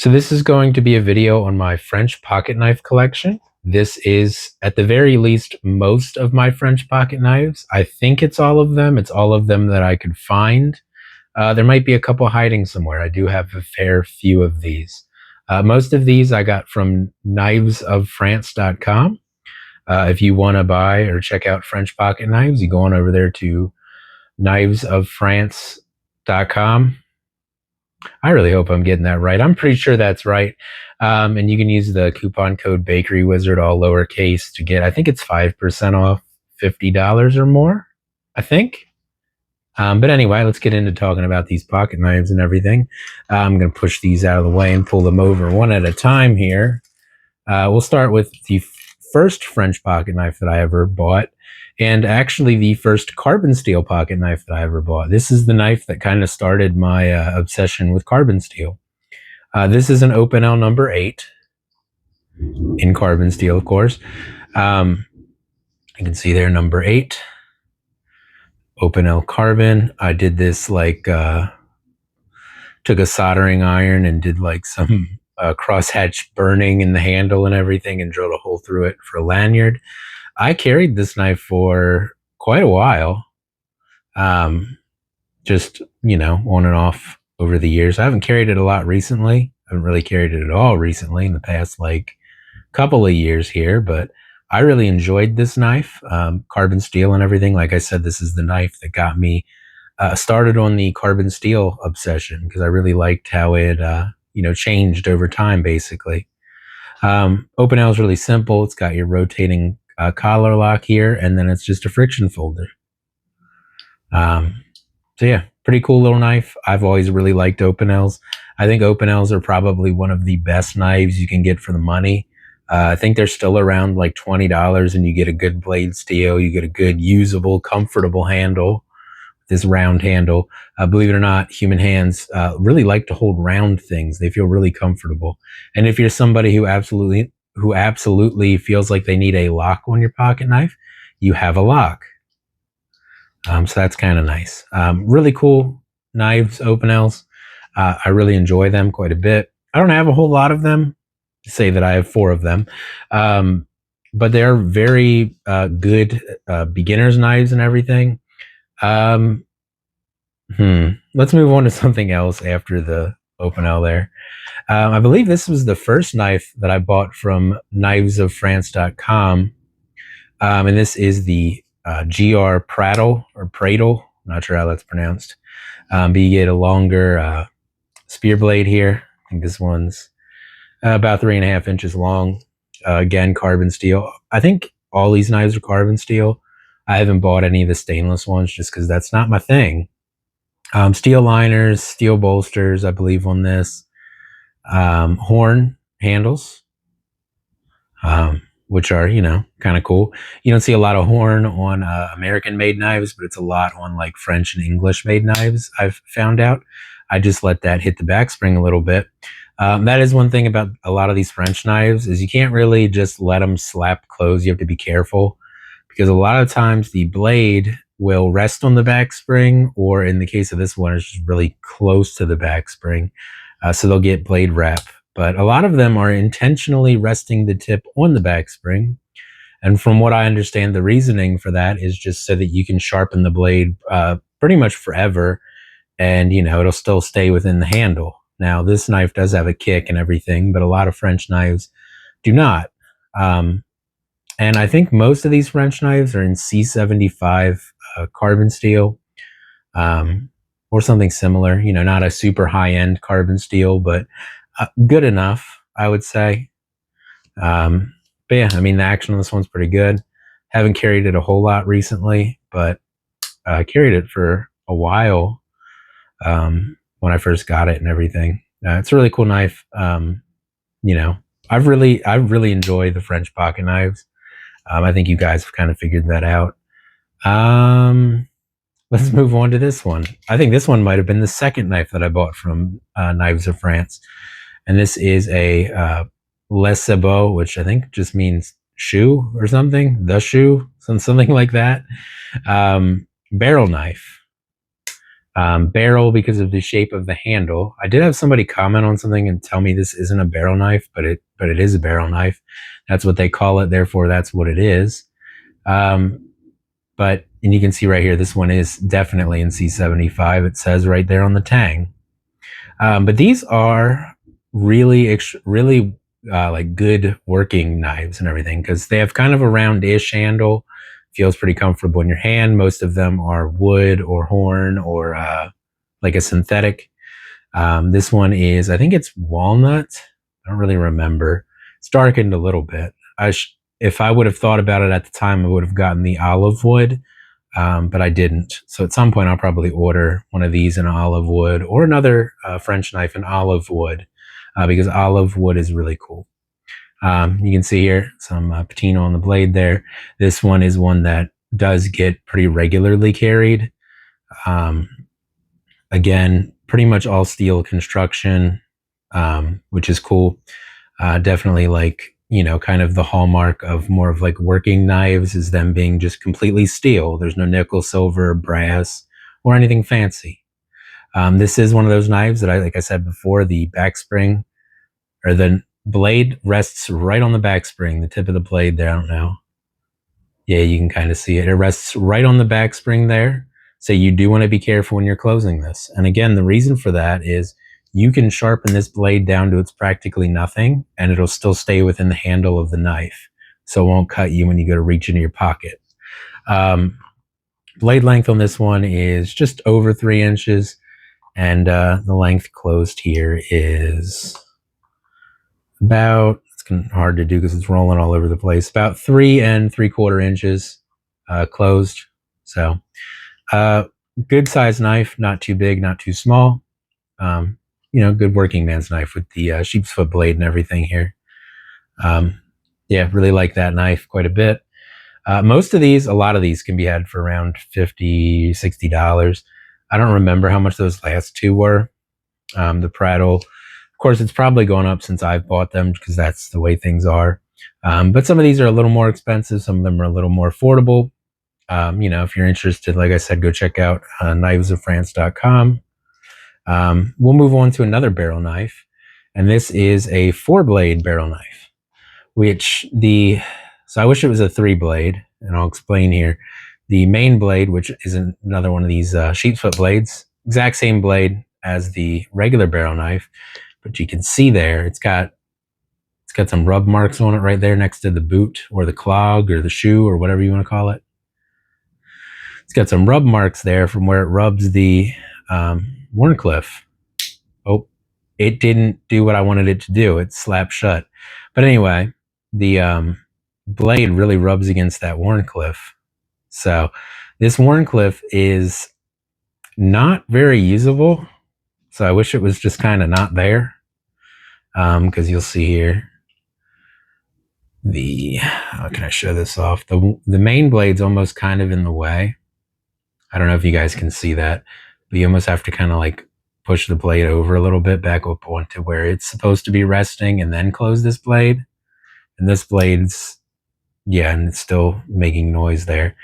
So this is going to be a video on my French pocket knife collection. This is, at the very least, most of my French pocket knives. I think it's all of them. It's all of them that I could find. There might be a couple hiding somewhere. I do have a fair few of these. Most of these I got from knifesoffrance.com. If you want to buy or check out French pocket knives, you go on over there to knifesoffrance.com. I really hope I'm getting that right. I'm pretty sure that's right. And you can use the coupon code Bakery Wizard, all lowercase, to get, I think it's 5% off $50 or more, I think. But anyway, let's get into talking about these pocket knives and everything. I'm going to push these out of the way and pull them over one at a time here. We'll start with the first French pocket knife that I ever bought, and actually the first carbon steel pocket knife that I ever bought. This is the knife that kind of started my obsession with carbon steel. This is an Opinel number 8 in carbon steel, of course. You can see there, number 8. Opinel carbon. I did this like, took a soldering iron and did like some crosshatch burning in the handle and everything and drilled a hole through it for a lanyard. I carried this knife for quite a while, just, on and off over the years. I haven't carried it a lot recently. I haven't really carried it at all recently in the past, like, couple of years here, but I really enjoyed this knife, carbon steel and everything. Like I said, this is the knife that got me started on the carbon steel obsession because I really liked how it, changed over time, basically. Opinel is really simple. It's got your rotating collar lock here, and then it's just a friction folder. So yeah, pretty cool little knife. I've always really liked Opinels. I think Opinels are probably one of the best knives you can get for the money. I think they're still around like $20, and you get a good blade steel. You get a good, usable, comfortable handle. This round handle. Believe it or not, human hands really like to hold round things. They feel really comfortable. And if you're somebody who absolutely feels like they need a lock on your pocket knife, you have a lock. So that's kind of nice. Really cool knives, Opinels. I really enjoy them quite a bit. I don't have a whole lot of them. Say that I have 4 of them. But they're very good beginner's knives and everything. Let's move on to something else after the Opinel there. I believe this was the first knife that I bought from knifesoffrance.com. And this is the GR Pradel or Pradel. I'm not sure how that's pronounced. But you get a longer spear blade here. I think this one's about 3.5 inches long. Again, carbon steel. I think all these knives are carbon steel. I haven't bought any of the stainless ones just because that's not my thing. Steel liners, steel bolsters, I believe, on this. Horn handles, which are, kind of cool. You don't see a lot of horn on American-made knives, but it's a lot on like French and English-made knives, I've found out. I just let that hit the backspring a little bit. That is one thing about a lot of these French knives is you can't really just let them slap close. You have to be careful because a lot of times the blade will rest on the backspring, or in the case of this one, it's just really close to the backspring. So they'll get blade wrap. But a lot of them are intentionally resting the tip on the backspring. And from what I understand, the reasoning for that is just so that you can sharpen the blade pretty much forever. And, it'll still stay within the handle. Now, this knife does have a kick and everything, but a lot of French knives do not. And I think most of these French knives are in C75 carbon steel, or something similar, not a super high-end carbon steel, but good enough, I would say. But yeah, the action on this one's pretty good. Haven't carried it a whole lot recently, but carried it for a while when I first got it and everything. It's a really cool knife. I really enjoy the French pocket knives. I think you guys have kind of figured that out. Let's move on to this one. I think this one might have been the second knife that I bought from Knives of France. And this is a Le Sabot, which I think just means shoe or something. The shoe, something like that. Barrel knife. Barrel because of the shape of the handle. I did have somebody comment on something and tell me this isn't a barrel knife, but it is a barrel knife. That's what they call it. Therefore, that's what it is. And you can see right here, this one is definitely in C75. It says right there on the tang. But these are really like good working knives and everything because they have kind of a roundish handle. Feels pretty comfortable in your hand. Most of them are wood or horn or like a synthetic. This one is, I think it's walnut. I don't really remember. It's darkened a little bit. If I would have thought about it at the time, I would have gotten the olive wood, but I didn't. So at some point, I'll probably order one of these in olive wood or another French knife in olive wood because olive wood is really cool. You can see here some patina on the blade there. This one is one that does get pretty regularly carried. Again, pretty much all steel construction, which is cool. Definitely like, kind of the hallmark of more of like working knives is them being just completely steel. There's no nickel, silver, brass, or anything fancy. This is one of those knives that like I said before, the back spring or the blade rests right on the back spring, the tip of the blade there. I don't know. Yeah, you can kind of see it. It rests right on the back spring there. So you do want to be careful when you're closing this. And again, the reason for that is you can sharpen this blade down to its practically nothing and it'll still stay within the handle of the knife. So it won't cut you when you go to reach into your pocket. Blade length on this one is just over 3 inches. And the length closed here is about, it's hard to do because it's rolling all over the place, about 3 3/4 inches closed. So good size knife, not too big, not too small. Good working man's knife with the sheep's foot blade and everything here. Yeah, really like that knife quite a bit. A lot of these can be had for around $50, $60. I don't remember how much those last two were. The Pradel, of course, it's probably gone up since I've bought them because that's the way things are. But some of these are a little more expensive. Some of them are a little more affordable. If you're interested, like I said, go check out knivesofrance.com. We'll move on to another barrel knife, and this is a 4-blade barrel knife, so I wish it was a 3-blade, and I'll explain here. The main blade, which is another one of these sheep's foot blades, exact same blade as the regular barrel knife, but you can see there it's got some rub marks on it right there next to the boot or the clog or the shoe or whatever you want to call it. It's got some rub marks there from where it rubs the Wharncliffe. Oh, it didn't do what I wanted it to do. It slapped shut. But anyway, the blade really rubs against that Wharncliffe. So this Wharncliffe is not very usable. So I wish it was just kind of not there. Because you'll see here, how can I show this off? The main blade's almost kind of in the way. I don't know if you guys can see that, but you almost have to kind of like push the blade over a little bit back up onto where it's supposed to be resting and then close this blade. And this blade's, yeah, and it's still making noise there.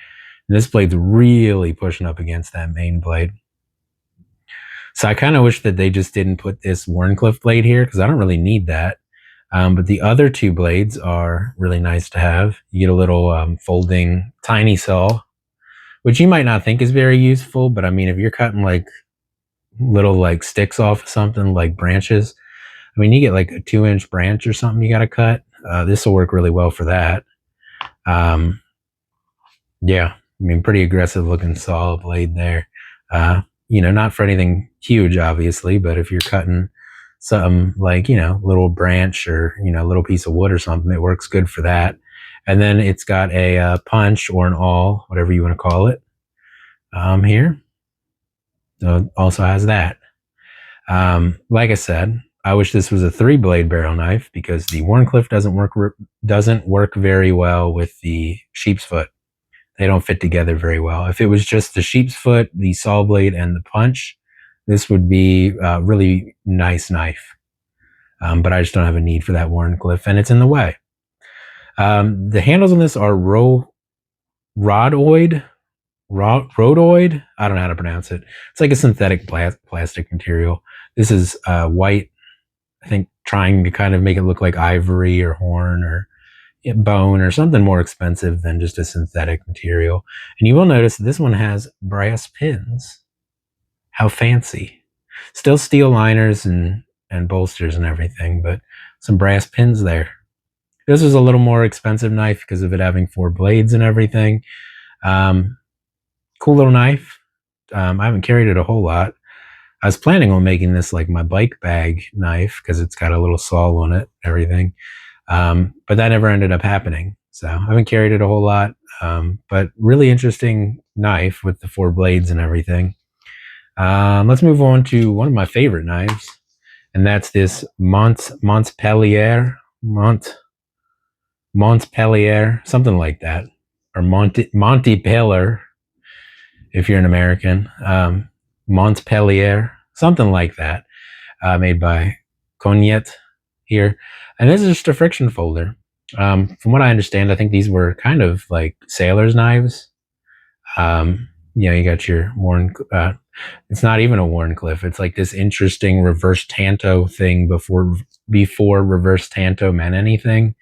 And this blade's really pushing up against that main blade. So I kind of wish that they just didn't put this Wharncliffe blade here because I don't really need that. But the other two blades are really nice to have. You get a little folding tiny saw, which you might not think is very useful, but I mean, if you're cutting like little like sticks off of something like branches, I mean, you get like a 2-inch branch or something you got to cut. This will work really well for that. Yeah, I mean, pretty aggressive looking saw blade there. Not for anything huge, obviously, but if you're cutting something like, little branch or, little piece of wood or something, it works good for that. And then it's got a punch or an awl, whatever you want to call it, here. So it also has that. Like I said, I wish this was a 3-blade barrel knife because the Wharncliffe doesn't work very well with the sheep's foot. They don't fit together very well. If it was just the sheep's foot, the saw blade, and the punch, this would be a really nice knife. But I just don't have a need for that Wharncliffe, and it's in the way. The handles on this are rodoid. rhodoid. I don't know how to pronounce it. It's like a synthetic plastic material. This is white, I think, trying to kind of make it look like ivory or horn or bone or something more expensive than just a synthetic material. And you will notice this one has brass pins. How fancy. Still steel liners and bolsters and everything, but some brass pins there. This was a little more expensive knife because of it having 4 blades and everything. Cool little knife. I haven't carried it a whole lot. I was planning on making this like my bike bag knife because it's got a little saw on it, everything. But that never ended up happening. So I haven't carried it a whole lot. But really interesting knife with the 4 blades and everything. Let's move on to one of my favorite knives, and that's this Montpellier, something like that, or Montpellier, if you're an American, Montpellier, something like that, made by Gouttiere here. And this is just a friction folder. From what I understand, I think these were kind of like sailor's knives. You got your it's not even a Warncliffe. It's like this interesting reverse tanto thing before reverse tanto meant anything.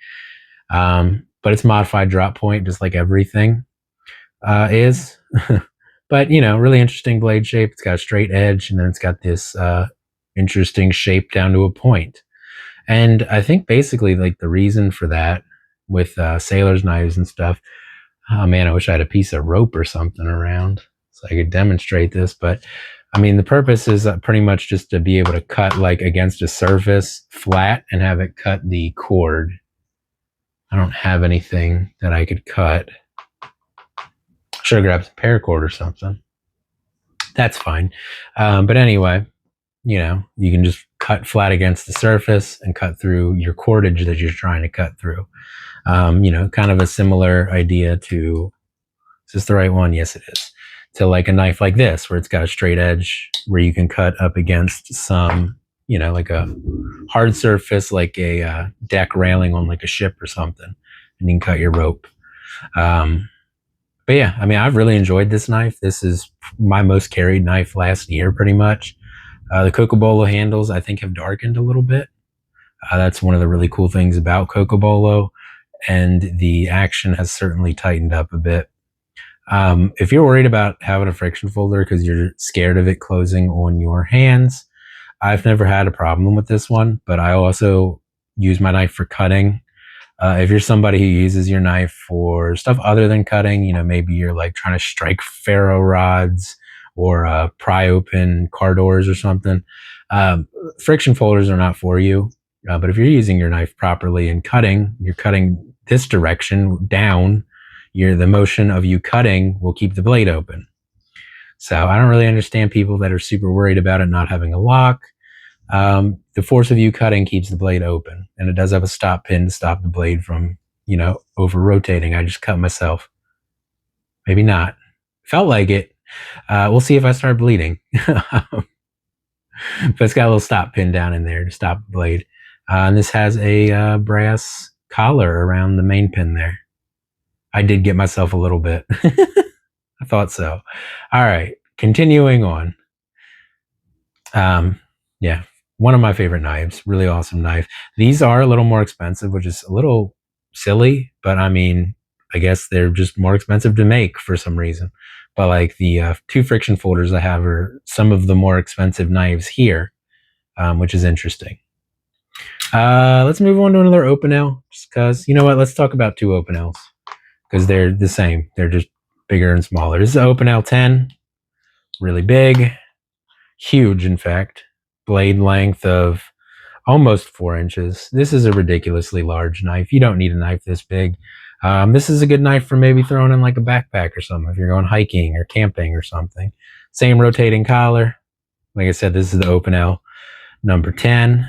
But it's modified drop point, just like everything is. But really interesting blade shape. It's got a straight edge, and then it's got this interesting shape down to a point. And I think basically like the reason for that with sailor's knives and stuff. Oh man, I wish I had a piece of rope or something around so I could demonstrate this. But I mean, the purpose is pretty much just to be able to cut like against a surface flat and have it cut the cord. I don't have anything that I could cut. Should have grabbed some paracord or something. That's fine. But anyway, you can just cut flat against the surface and cut through your cordage that you're trying to cut through. Kind of a similar idea to, is this the right one? Yes, it is. To like a knife like this, where it's got a straight edge where you can cut up against some, like a hard surface, like a deck railing on like a ship or something, and you can cut your rope. But yeah, I mean, I've really enjoyed this knife. This is my most carried knife last year, pretty much. The Cocobolo handles, I think, have darkened a little bit. That's one of the really cool things about Cocobolo, and the action has certainly tightened up a bit. If you're worried about having a friction folder because you're scared of it closing on your hands, I've never had a problem with this one, but I also use my knife for cutting. If you're somebody who uses your knife for stuff other than cutting, maybe you're like trying to strike ferro rods or pry open car doors or something, friction folders are not for you. But if you're using your knife properly and cutting, you're cutting this direction down, the motion of you cutting will keep the blade open. So I don't really understand people that are super worried about it not having a lock. The force of you cutting keeps the blade open, and it does have a stop pin to stop the blade from, over rotating. I just cut myself. Maybe not. Felt like it. We'll see if I start bleeding. But it's got a little stop pin down in there to stop the blade. And this has a brass collar around the main pin there. I did get myself a little bit. I thought so. All right, continuing on. Yeah, one of my favorite knives. Really awesome knife. These are a little more expensive, which is a little silly, but I mean, I guess they're just more expensive to make for some reason. But like the 2 friction folders I have are some of the more expensive knives here, which is interesting. Let's move on to another Opinel, just because, you know what, let's talk about 2 Opinels, because they're the same. They're just bigger and smaller. This is an Opinel 10, really big, huge, in fact. Blade length of almost 4 inches. This is a ridiculously large knife. You don't need a knife this big. This is a good knife for maybe throwing in like a backpack or something if you're going hiking or camping or something. Same rotating collar. Like I said, this is the Opinel number 10.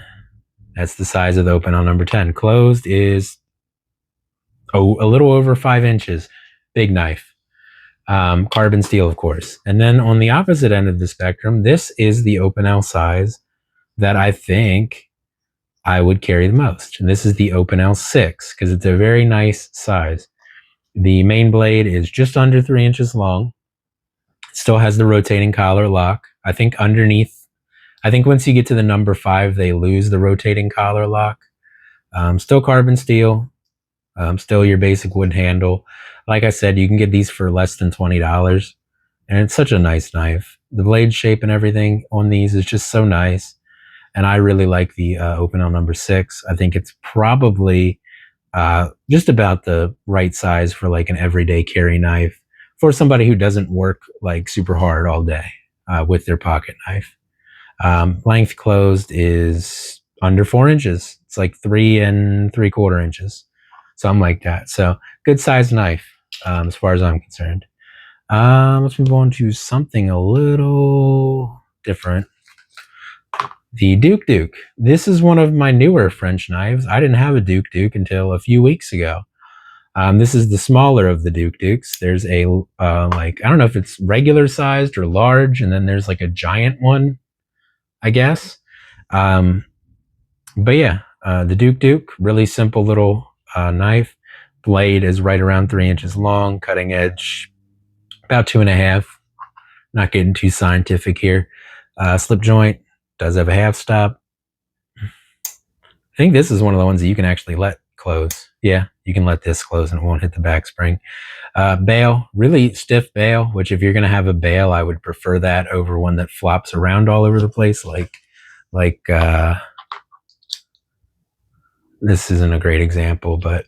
That's the size of the Opinel number 10. Closed is a little over 5 inches. Big knife. Carbon steel, of course. And then on the opposite end of the spectrum, this is the Opinel size that I think I would carry the most. And this is the Opinel 6, because it's a very nice size. The main blade is just under 3 inches long. Still has the rotating collar lock. I think underneath, I think once you get to the number 5, they lose the rotating collar lock. Still carbon steel. Still your basic wood handle. Like I said, you can get these for less than $20. And it's such a nice knife. The blade shape and everything on these is just so nice. And I really like the Opinel number 6. I think it's probably just about the right size for like an everyday carry knife for somebody who doesn't work like super hard all day with their pocket knife. Length closed is under 4 inches. It's like 3 3/4 inches, something like that. So good sized knife as far as I'm concerned. Let's move on to something a little different. The Douk-Douk. This is one of my newer French knives. I didn't have a Douk-Douk until a few weeks ago. This is the smaller of the Douk-Douks. There's a, like, I don't know if it's regular sized or large, and then there's like a giant one, I guess. But yeah, the Douk-Douk, really simple little knife. Blade is right around 3 inches long, cutting edge about 2.5. Not getting too scientific here. Slip joint does have a half stop. I think this is one of the ones that you can actually let close. Yeah, you can let this close and it won't hit the back spring. Bail, really stiff bail, which if you're going to have a bail, I would prefer that over one that flops around all over the place. Like this isn't a great example, but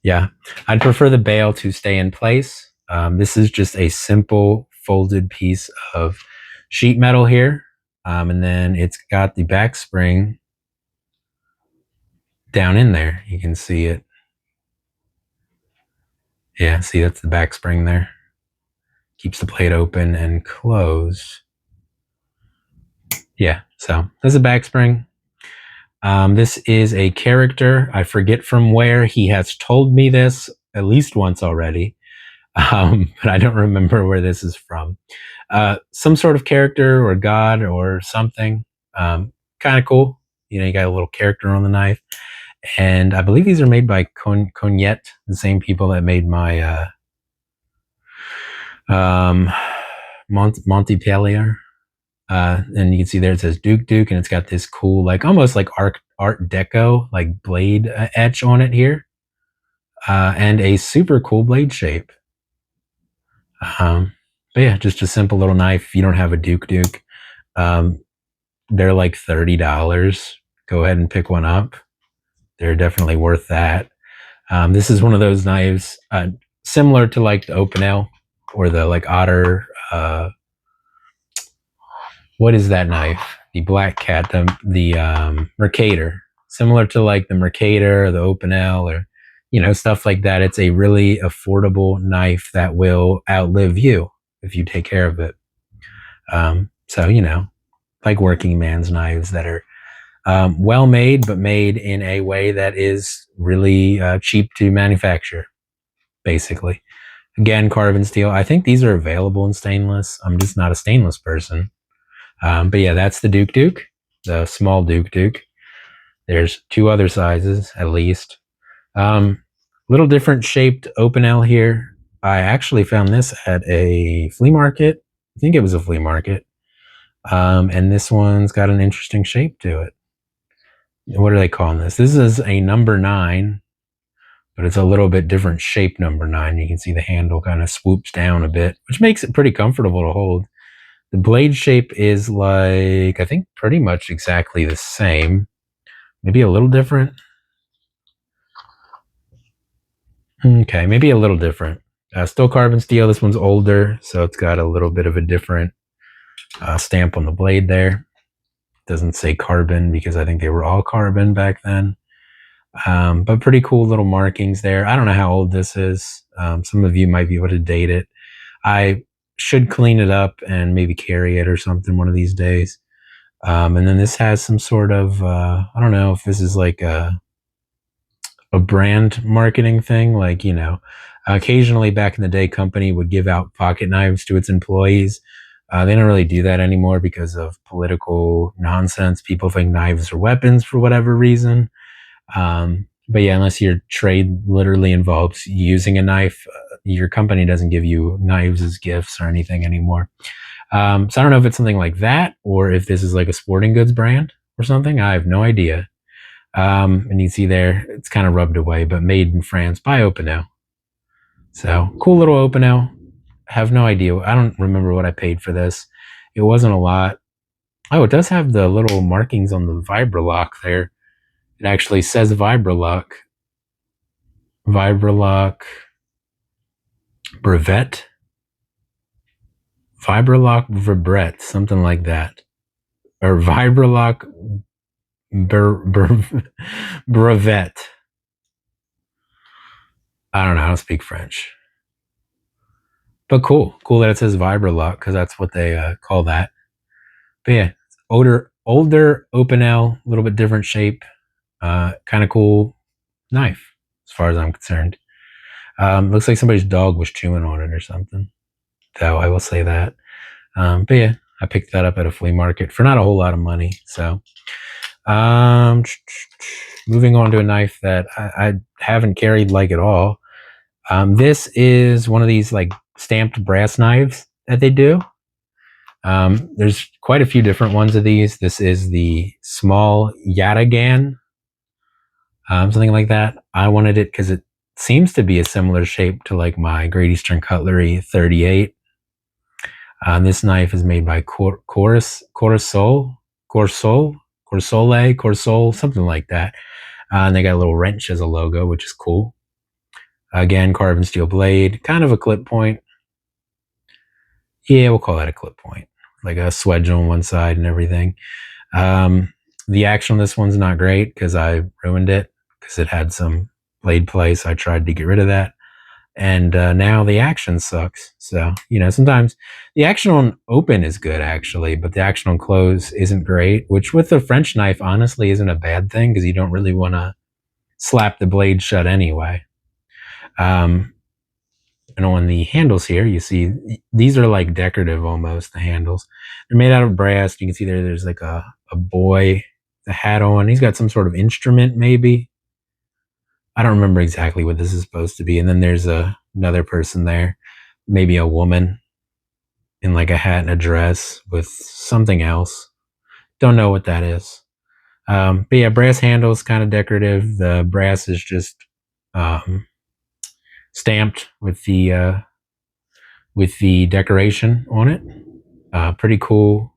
yeah, I'd prefer the bail to stay in place. This is just a simple folded piece of sheet metal here. And then it's got the back spring down in there. You can see it. Yeah, see, that's the back spring there. Keeps the plate open and closed. Yeah, so there's a back spring. This is a character. I forget from where. He has told me this at least once already, but I don't remember where this is from. Some sort of character or god or something. Kind of cool. You know, you got a little character on the knife. And I believe these are made by Cognette, the same people that made my Montpellier. And you can see there it says Douk-Douk, and it's got this cool, like almost like art deco, like blade etch on it here, and a super cool blade shape. But yeah, just a simple little knife. If you don't have a Douk-Douk, they're like $30. Go ahead and pick one up. They're definitely worth that. This is one of those knives similar to like the Opinel or the like Otter. What is that knife? The Black Cat, the Mercator. Similar to like the Mercator or the Opinel or, you know, stuff like that. It's a really affordable knife that will outlive you if you take care of it. So, you know, like working man's knives that are well made, but made in a way that is really cheap to manufacture, basically. Again, carbon steel. I think these are available in stainless. I'm just not a stainless person. But yeah, that's the Douk-Douk, the small Douk-Douk. There's 2 other sizes, at least. Little different shaped Opinel here. I actually found this at a flea market. I think it was a flea market. And this one's got an interesting shape to it. What are they calling this? This is a number 9, but it's a little bit different shape number 9. You can see the handle kind of swoops down a bit, which makes it pretty comfortable to hold. The blade shape is like, I think pretty much exactly the same. Maybe a little different. Okay, maybe a little different. Still carbon steel. This one's older, so it's got a little bit of a different stamp on the blade there. Doesn't say carbon because I think they were all carbon back then. But pretty cool little markings there. I don't know how old this is. Some of you might be able to date it. I should clean it up and maybe carry it or something one of these days. And then this has some sort of, I don't know if this is like a brand marketing thing. Like, you know, occasionally back in the day, company would give out pocket knives to its employees. They don't really do that anymore because of political nonsense. People think knives are weapons for whatever reason. But yeah, unless your trade literally involves using a knife, your company doesn't give you knives as gifts or anything anymore. So I don't know if it's something like that or if this is like a sporting goods brand or something. I have no idea. And you see there, it's kind of rubbed away, but made in France by Opinel. So cool little Opinel. Have no idea. I don't remember what I paid for this. It wasn't a lot. Oh, it does have the little markings on the Vibralock there. It actually says Vibralock. Vibralock Brevet. Vibralock Vibret, something like that. Or Vibralock Brevet. I don't know how to speak French. But cool. Cool that it says Vibralock because that's what they call that. But yeah, older Opinel, a little bit different shape. Kind of cool knife as far as I'm concerned. Looks like somebody's dog was chewing on it or something. Though I will say that. But yeah, I picked that up at a flea market for not a whole lot of money. So moving on to a knife that I haven't carried like at all. This is one of these like stamped brass knives that they do. There's quite a few different ones of these. This is the small yatagan, something like that. I wanted it because it seems to be a similar shape to like my Great Eastern Cutlery 38. This knife is made by Corsole, something like that. And they got a little wrench as a logo, which is cool. Again, carbon steel blade, kind of a clip point. Yeah, we'll call that a clip point. Like a swedge on one side and everything. The action on this one's not great because I ruined it because it had some blade play, so I tried to get rid of that. And now the action sucks. So, sometimes the action on open is good, actually, but the action on close isn't great, which with the French knife, honestly, isn't a bad thing because you don't really want to slap the blade shut anyway. And on the handles here, you see these are like decorative almost, the handles. They're made out of brass. You can see there's like a boy, the hat on. He's got some sort of instrument, maybe. I don't remember exactly what this is supposed to be. And then there's another person there, maybe a woman in like a hat and a dress with something else. Don't know what that is. But yeah, brass handles, kind of decorative. The brass is just stamped with the decoration on it. Pretty cool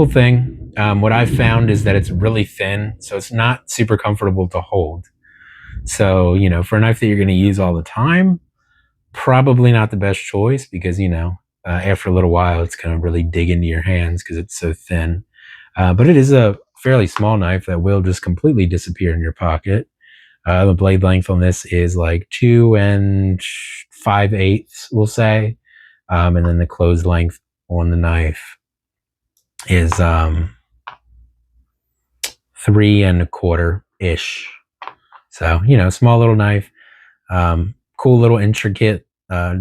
thing. What I've found is that it's really thin, so it's not super comfortable to hold. So, for a knife that you're going to use all the time, probably not the best choice because, after a little while, it's going to really dig into your hands because it's so thin. But it is a fairly small knife that will just completely disappear in your pocket. The blade length on this is like 2 5/8, we'll say. And then the closed length on the knife is 3 1/4-ish. So, small little knife. Cool little intricate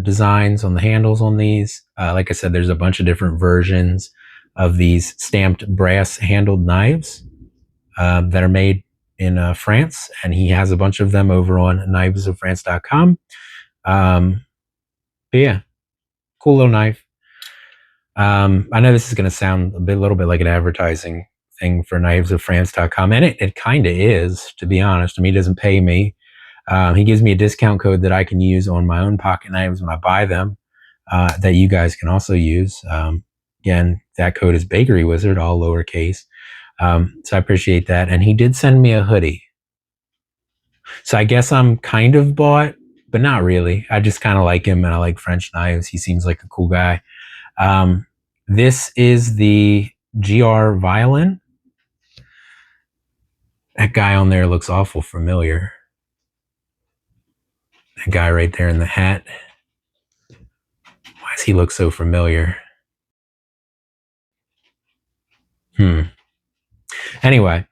designs on the handles on these. Like I said, there's a bunch of different versions of these stamped brass handled knives that are made in France, and he has a bunch of them over on knivesofrance.com. But yeah, cool little knife. I know this is going to sound a little bit like an advertising thing for knivesofrance.com, and it kind of is, to be honest. I mean, he doesn't pay me. He gives me a discount code that I can use on my own pocket knives when I buy them, that you guys can also use. Again, that code is Bakery Wizard, all lowercase. So I appreciate that. And he did send me a hoodie. So I guess I'm kind of bought, but not really. I just kind of like him, and I like French knives. He seems like a cool guy. This is the GR violin. That guy on there looks awful familiar. That guy right there in the hat. Why does he look so familiar? Anyway,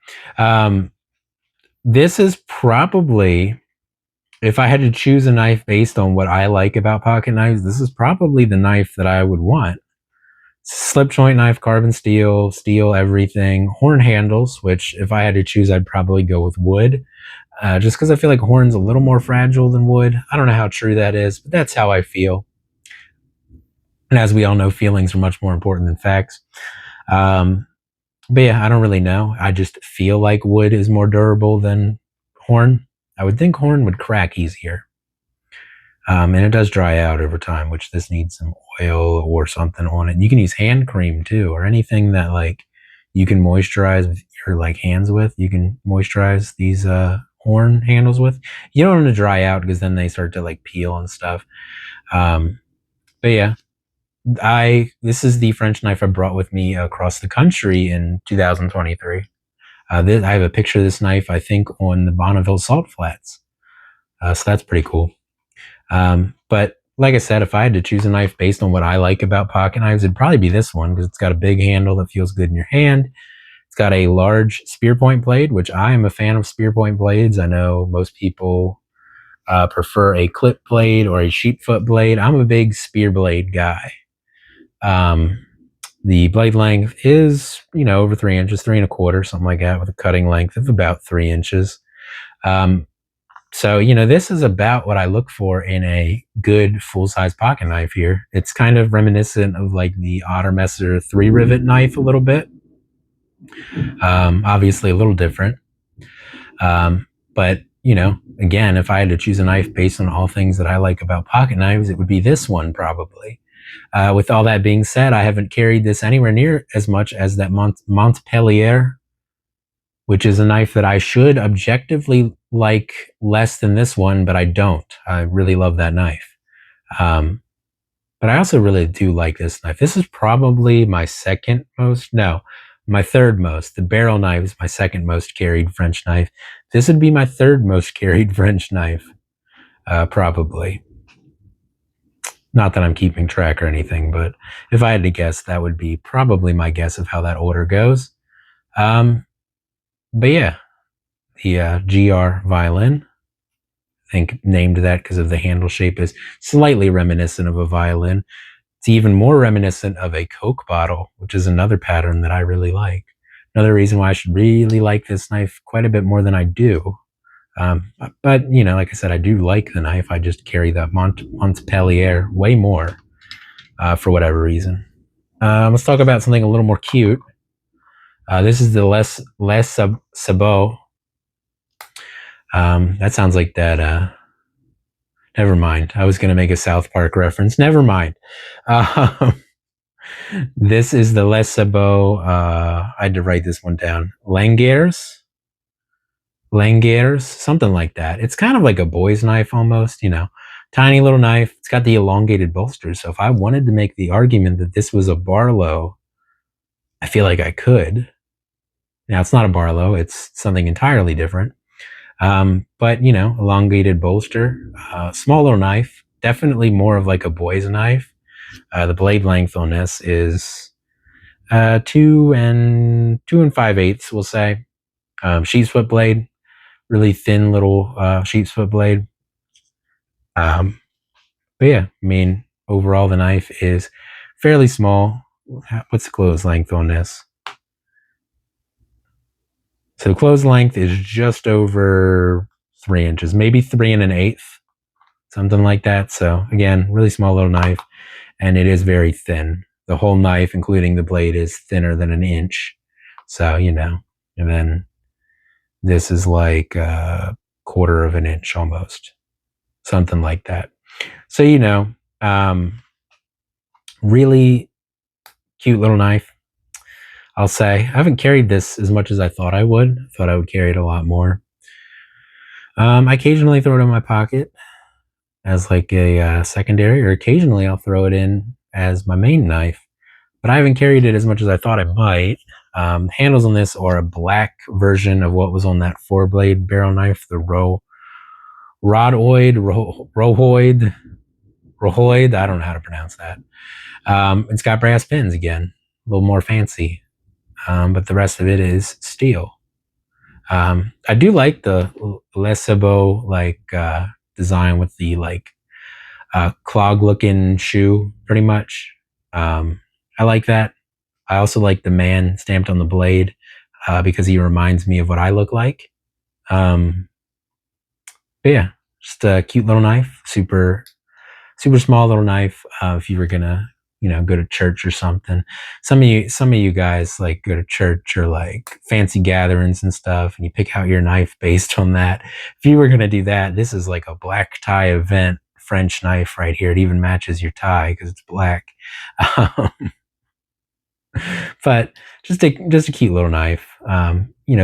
this is probably, if I had to choose a knife based on what I like about pocket knives, this is probably the knife that I would want. Slip joint knife, carbon steel, everything. Horn handles, which if I had to choose, I'd probably go with wood. just because I feel like horn's a little more fragile than wood. I don't know how true that is, but that's how I feel. And as we all know, feelings are much more important than facts. Um, but yeah, I don't really know. I just feel like wood is more durable than horn. I would think horn would crack easier. And it does dry out over time, which this needs some oil or something on it. You can use hand cream too, or anything that like you can moisturize your like hands with. You can moisturize these horn handles with. You don't want them to dry out because then they start to like peel and stuff. But yeah, I this is the French knife I brought with me across the country in 2023. I have a picture of this knife, I think, on the Bonneville Salt Flats. So that's pretty cool. But like I said, if I had to choose a knife based on what I like about pocket knives, it'd probably be this one because it's got a big handle that feels good in your hand. It's got a large spear point blade, which I am a fan of spear point blades. I know most people prefer a clip blade or a sheep foot blade. I'm a big spear blade guy. The blade length is, over 3 inches, 3 1/4, something like that, with a cutting length of about 3 inches. So, this is about what I look for in a good full-size pocket knife here. It's kind of reminiscent of like the Ottermesser 3-rivet knife a little bit. Obviously a little different. But, again, if I had to choose a knife based on all things that I like about pocket knives, it would be this one probably. With all that being said, I haven't carried this anywhere near as much as that Montpellier, which is a knife that I should objectively like less than this one, but I don't. I really love that knife. But I also really do like this knife. This is probably my third most. The barrel knife is my second most carried French knife. This would be my third most carried French knife, probably. Not that I'm keeping track or anything, but if I had to guess, that would be probably my guess of how that order goes. But yeah, the GR violin, I think named that because of the handle shape, is slightly reminiscent of a violin. It's even more reminiscent of a Coke bottle, which is another pattern that I really like. Another reason why I should really like this knife quite a bit more than I do. But, like I said, I do like the knife. I just carry that Montpellier way more for whatever reason. Let's talk about something a little more cute. This is the Les Sabot. That sounds like that. Never mind. I was going to make a South Park reference. Never mind. This is the Les Sabot. I had to write this one down. Languieres, something like that. It's kind of like a boy's knife almost, tiny little knife. It's got the elongated bolster. So if I wanted to make the argument that this was a Barlow, I feel like I could. Now it's not a Barlow. It's something entirely different. But elongated bolster, small little knife, definitely more of like a boy's knife. The blade length on this is 2 5/8, we'll say. Sheep's foot blade, really thin little sheep's foot blade. But yeah, I mean, overall the knife is fairly small. What's the close length on this? So the close length is just over 3 inches, maybe 3 1/8, something like that. So again, really small little knife, and it is very thin. The whole knife, including the blade, is thinner than an inch. So, and then this is like a 1/4 of an inch almost, something like that. So, really cute little knife, I'll say. I haven't carried this as much as I thought I would. I thought I would carry it a lot more. I occasionally throw it in my pocket as like a secondary, or occasionally I'll throw it in as my main knife, but I haven't carried it as much as I thought I might. Handles on this are a black version of what was on that 4-blade barrel knife, the Rohoid. I don't know how to pronounce that. It's got brass pins again, a little more fancy, but the rest of it is steel. I do like the Les Sabot design with the clog looking shoe, pretty much. I like that. I also like the man stamped on the blade because he reminds me of what I look like. But yeah, just a cute little knife, super small little knife. If you were gonna, go to church or something. Some of you guys like go to church or like fancy gatherings and stuff, and you pick out your knife based on that. If you were gonna do that, this is like a black tie event French knife right here. It even matches your tie because it's black. Um, but just a cute little knife.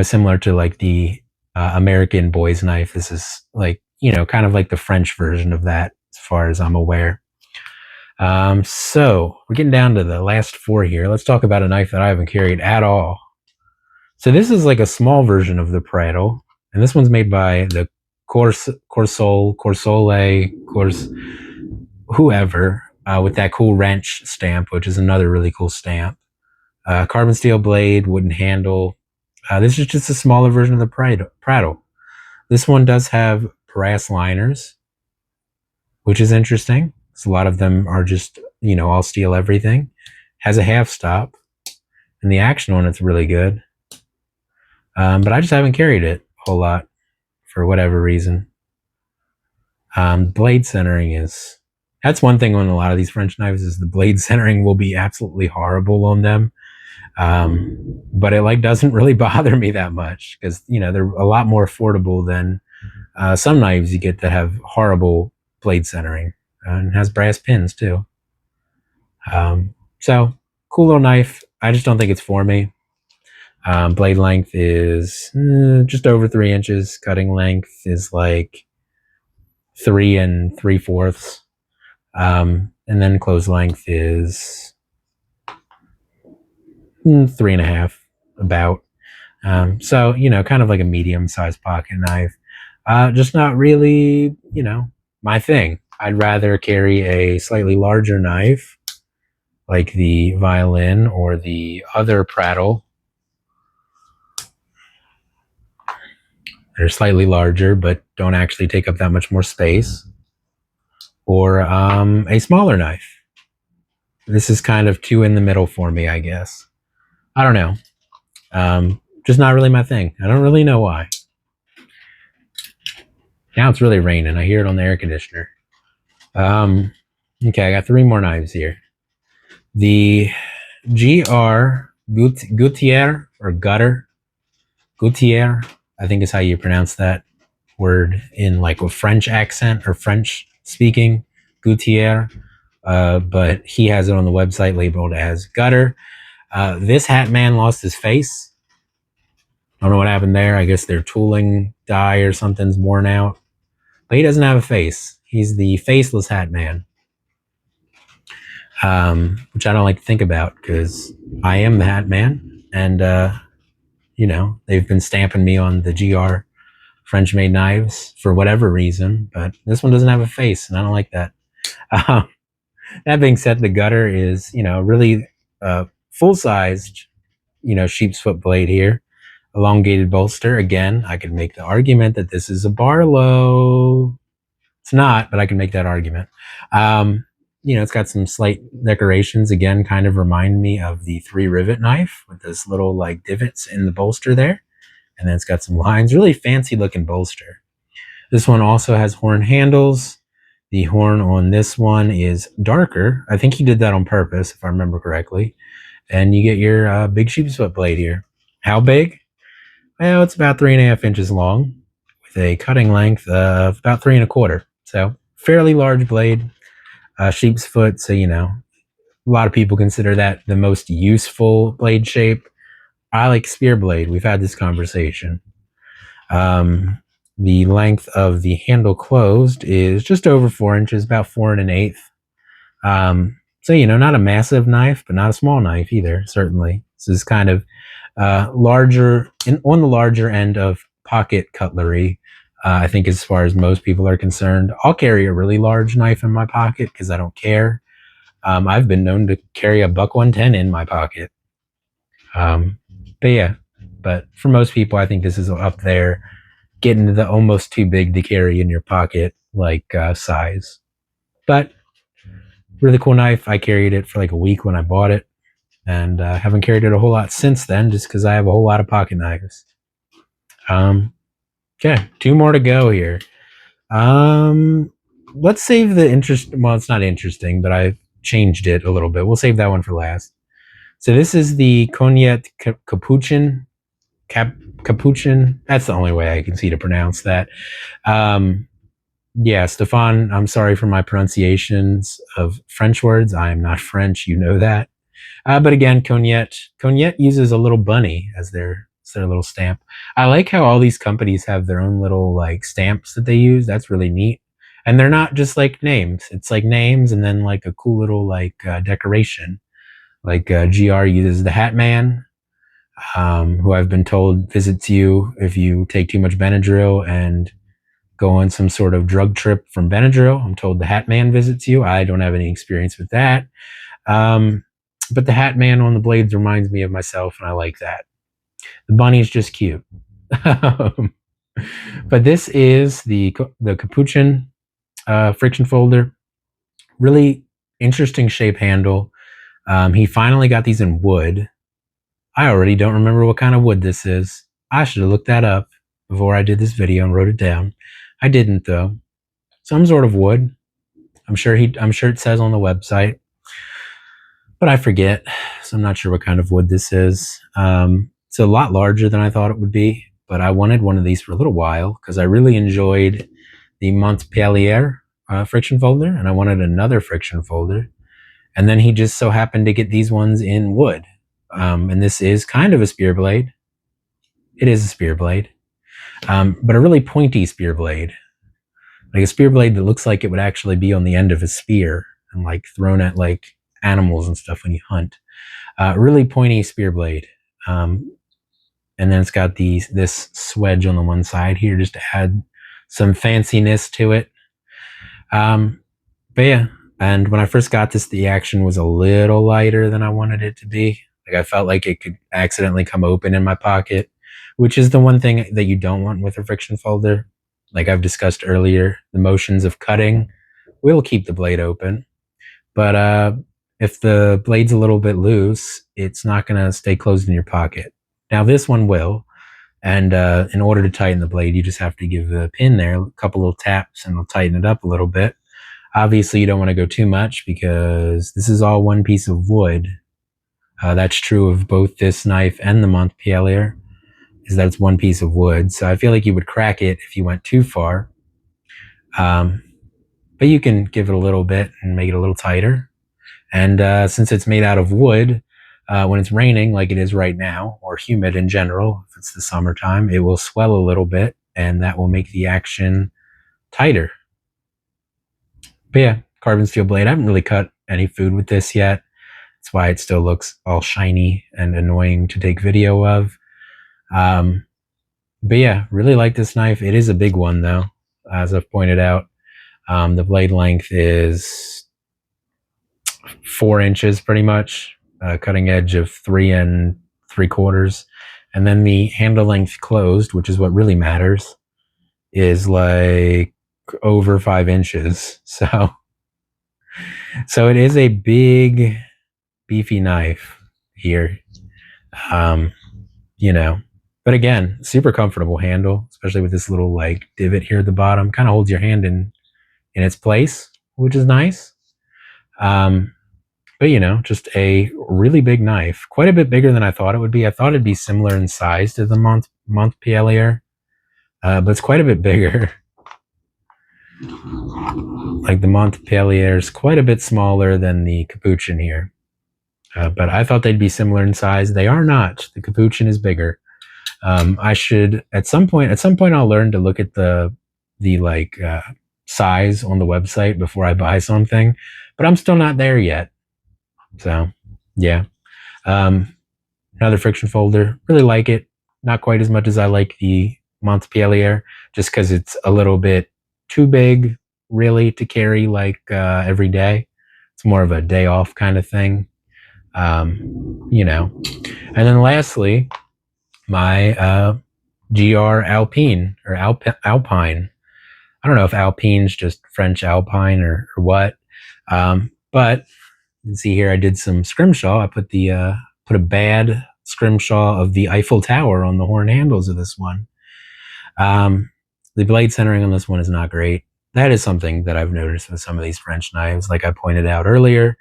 Similar to like the American boy's knife. This is like kind of like the French version of that, as far as I'm aware. So we're getting down to the last four here. Let's talk about a knife that I haven't carried at all. So this is like a small version of the Pradel, and this one's made by the whoever, with that cool wrench stamp, which is another really cool stamp. Carbon steel blade, wooden handle. This is just a smaller version of the Pradel. This one does have brass liners, which is interesting. So a lot of them are just, all steel everything. Has a half stop, and the action on it's really good. But I just haven't carried it a whole lot for whatever reason. Blade centering that's one thing on a lot of these French knives, is the blade centering will be absolutely horrible on them. But it like doesn't really bother me that much, because they're a lot more affordable than some knives you get that have horrible blade centering, and has brass pins too. So cool little knife. I just don't think it's for me. Blade length is just over 3 inches. Cutting length is like 3 3/4. And then close length is 3.5, about. So, kind of like a medium-sized pocket knife. Just not really, my thing. I'd rather carry a slightly larger knife, like the Violin or the other Pradel. They're slightly larger, but don't actually take up that much more space. Or a smaller knife. This is kind of two in the middle for me, I guess. I don't know. Just not really my thing. I don't really know why. Now it's really raining. I hear it on the air conditioner. Okay, I got 3 more knives here. The GR Gouttiere or Gutter. Gouttiere, I think is how you pronounce that word in like a French accent or French speaking. Gouttiere. But he has it on the website labeled as Gutter. This hat man lost his face. I don't know what happened there. I guess their tooling die or something's worn out. But he doesn't have a face. He's the faceless hat man. Which I don't like to think about, because I am the hat man. And, they've been stamping me on the GR French made knives for whatever reason. But this one doesn't have a face, and I don't like that. That being said, the Gutter is, really full-sized, sheep's foot blade here. Elongated bolster. Again, I could make the argument that this is a Barlow. It's not, but I can make that argument. It's got some slight decorations. Again, kind of remind me of the 3 rivet knife with this little like divots in the bolster there. And then it's got some lines. Really fancy looking bolster. This one also has horn handles. The horn on this one is darker. I think he did that on purpose, if I remember correctly. And you get your big sheep's foot blade here. How big? Well, it's about 3.5 inches long, with a cutting length of about 3 1/4. So fairly large blade, sheep's foot. So, a lot of people consider that the most useful blade shape. I like spear blade. We've had this conversation. The length of the handle closed is just over 4 inches, about 4 1/8. So, not a massive knife, but not a small knife either, certainly. This is kind of larger, on the larger end of pocket cutlery. I think as far as most people are concerned, I'll carry a really large knife in my pocket because I don't care. I've been known to carry a buck 110 in my pocket. But for most people, I think this is up there, getting to the almost too big to carry in your pocket like size. But really cool knife. I carried it for like a week when I bought it, and haven't carried it a whole lot since then, just because I have a whole lot of pocket knives. Okay, 2 more to go here. Um, let's save the interest. Well, it's not interesting, but I've changed it a little bit. We'll save that one for last. So this is the Cognac Capuchin. Capuchin. That's the only way I can see to pronounce that. Um, yeah, Stefan, I'm sorry for my pronunciations of French words. I am not French, you know that. But again, Cognac uses a little bunny as their little stamp. I like how all these companies have their own little like stamps that they use. That's really neat. And they're not just like names. It's like names and then like a cool little like decoration. Like GR uses the Hat Man, who I've been told visits you if you take too much Benadryl and go on some sort of drug trip from Benadryl. I'm told the Hat Man visits you. I don't have any experience with that. Um, but the Hat Man on the blades reminds me of myself, and I like that. The bunny's just cute. But this is the Capuchin friction folder. Really interesting shape handle. He finally got these in wood. I already don't remember what kind of wood this is. I should have looked that up before I did this video and wrote it down. I didn't though. Some sort of wood. I'm sure it says on the website, but I forget. So I'm not sure what kind of wood this is. It's a lot larger than I thought it would be, but I wanted one of these for a little while because I really enjoyed the Montpellier friction folder, and I wanted another friction folder. And then he just so happened to get these ones in wood. And this is kind of a spear blade. It is a spear blade, but a really pointy spear blade. Like a spear blade that looks like it would actually be on the end of a spear and like thrown at like animals and stuff when you hunt. Really pointy spear blade. And then it's got this swedge on the one side here just to add some fanciness to it. But yeah, and when I first got this, the action was a little lighter than I wanted it to be. Like I felt like it could accidentally come open in my pocket, which is the one thing that you don't want with a friction folder. Like I've discussed earlier, the motions of cutting will keep the blade open. But if the blade's a little bit loose, it's not going to stay closed in your pocket. Now this one will, and in order to tighten the blade, you just have to give the pin there a couple little taps and it'll tighten it up a little bit. Obviously, you don't want to go too much because this is all one piece of wood. That's true of both this knife and the Montpellier, is that it's one piece of wood. So I feel like you would crack it if you went too far. But you can give it a little bit and make it a little tighter. And since it's made out of wood, when it's raining like it is right now, or humid in general, if it's the summertime, it will swell a little bit, and that will make the action tighter. But yeah, carbon steel blade. I haven't really cut any food with this yet. That's why it still looks all shiny and annoying to take video of. But yeah, really like this knife. It is a big one though, as I've pointed out. The blade length is 4 inches pretty much, cutting edge of 3 3/4. And then the handle length closed, which is what really matters, is like over 5 inches. So it is a big, beefy knife here. You know, but again, super comfortable handle, especially with this little like divot here at the bottom. Kind of holds your hand in its place, which is nice. But you know, just a really big knife, quite a bit bigger than I thought it would be. I thought it'd be similar in size to the Montpellier, but it's quite a bit bigger. Like the Montpellier is quite a bit smaller than the Capuchin here. But I thought they'd be similar in size. They are not. The Capuchin is bigger. I should at some point I'll learn to look at the like size on the website before I buy something, but I'm still not there yet. So yeah. Another friction folder. Really like it. Not quite as much as I like the Montpellier, just because it's a little bit too big really to carry like every day. It's more of a day off kind of thing. You know. And then lastly, my GR Alpine or Alpine. I don't know if Alpine's just French Alpine or what. But you can see here I did some scrimshaw. I put a bad scrimshaw of the Eiffel Tower on the horn handles of this one. The blade centering on this one is not great. That is something that I've noticed with some of these French knives. Like I pointed out earlier,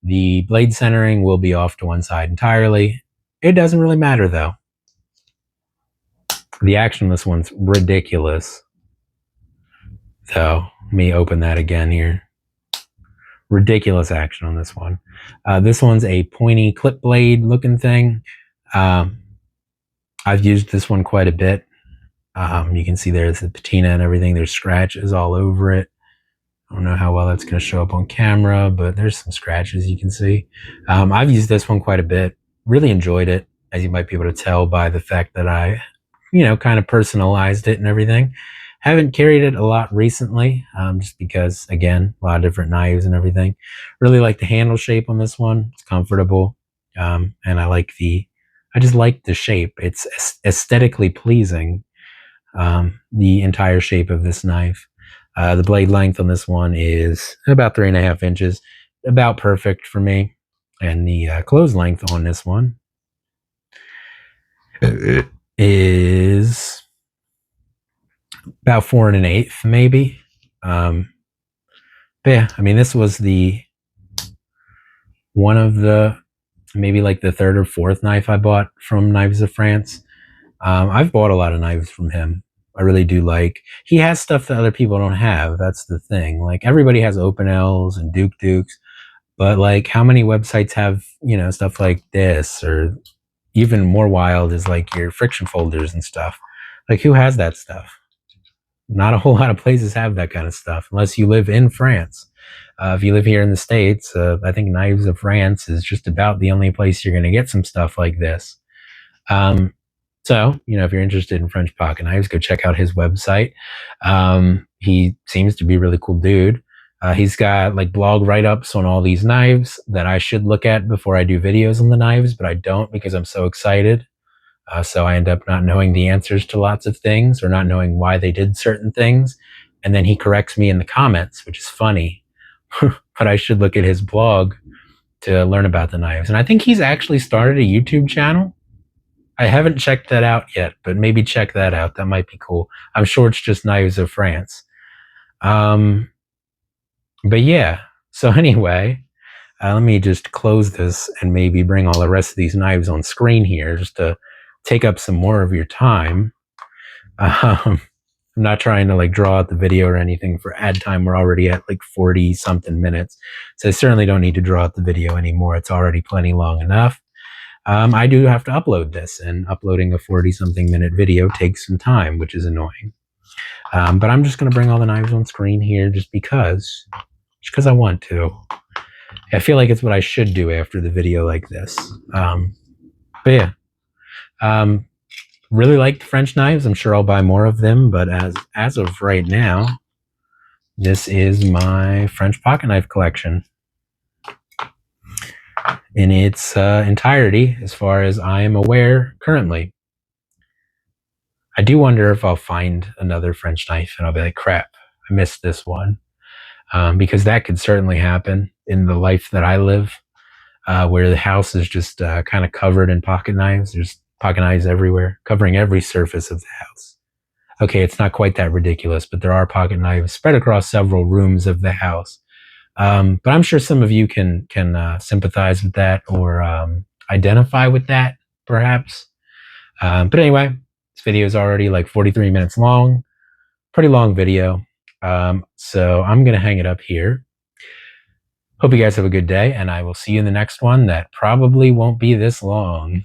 the blade centering will be off to one side entirely. It doesn't really matter though. The action on this one's ridiculous. So let me open that again here. Ridiculous action on this one. This one's a pointy clip blade looking thing. I've used this one quite a bit. You can see there's the patina and everything. There's scratches all over it. I don't know how well that's going to show up on camera, but there's some scratches you can see. I've used this one quite a bit. Really enjoyed it, as you might be able to tell by the fact that I, kind of personalized it and everything. Haven't carried it a lot recently, just because, again, a lot of different knives and everything. Really like the handle shape on this one. It's comfortable, and I just like the shape. It's aesthetically pleasing, the entire shape of this knife. The blade length on this one is about 3.5 inches, about perfect for me. And the close length on this one is about 4 1/8, maybe. But yeah, I mean, this was one of the, maybe like the third or fourth knife I bought from Knives of France. I've bought a lot of knives from him. I really do like. He has stuff that other people don't have. That's the thing. Like, everybody has Opinels and Douk-Douks, but like, how many websites have, stuff like this? Or even more wild is like your friction folders and stuff. Like, who has that stuff? Not a whole lot of places have that kind of stuff, unless you live in France. If you live here in the States, I think Knives of France is just about the only place you're going to get some stuff like this. So, if you're interested in French pocket knives, go check out his website. He seems to be a really cool dude. He's got like blog write-ups on all these knives that I should look at before I do videos on the knives, but I don't because I'm so excited. So I end up not knowing the answers to lots of things or not knowing why they did certain things. And then he corrects me in the comments, which is funny. But I should look at his blog to learn about the knives. And I think he's actually started a YouTube channel. I haven't checked that out yet, but maybe check that out. That might be cool. I'm sure it's just Knives of France. But yeah, so anyway, let me just close this and maybe bring all the rest of these knives on screen here just to take up some more of your time. I'm not trying to like draw out the video or anything for ad time. We're already at like 40 something minutes. So I certainly don't need to draw out the video anymore. It's already plenty long enough. I do have to upload this, and uploading a 40 something minute video takes some time, which is annoying. But I'm just going to bring all the knives on screen here just because I want to. I feel like it's what I should do after the video like this. But yeah, really like the French knives. I'm sure I'll buy more of them, but as of right now, this is my French pocket knife collection in its entirety, as far as I am aware currently. I do wonder if I'll find another French knife and I'll be like, crap, I missed this one. Because that could certainly happen in the life that I live, where the house is just kind of covered in pocket knives. There's pocket knives everywhere, covering every surface of the house. Okay, it's not quite that ridiculous, but there are pocket knives spread across several rooms of the house. But I'm sure some of you can sympathize with that or identify with that, perhaps. But anyway, this video is already like 43 minutes long. Pretty long video. So I'm going to hang it up here. Hope you guys have a good day, and I will see you in the next one that probably won't be this long.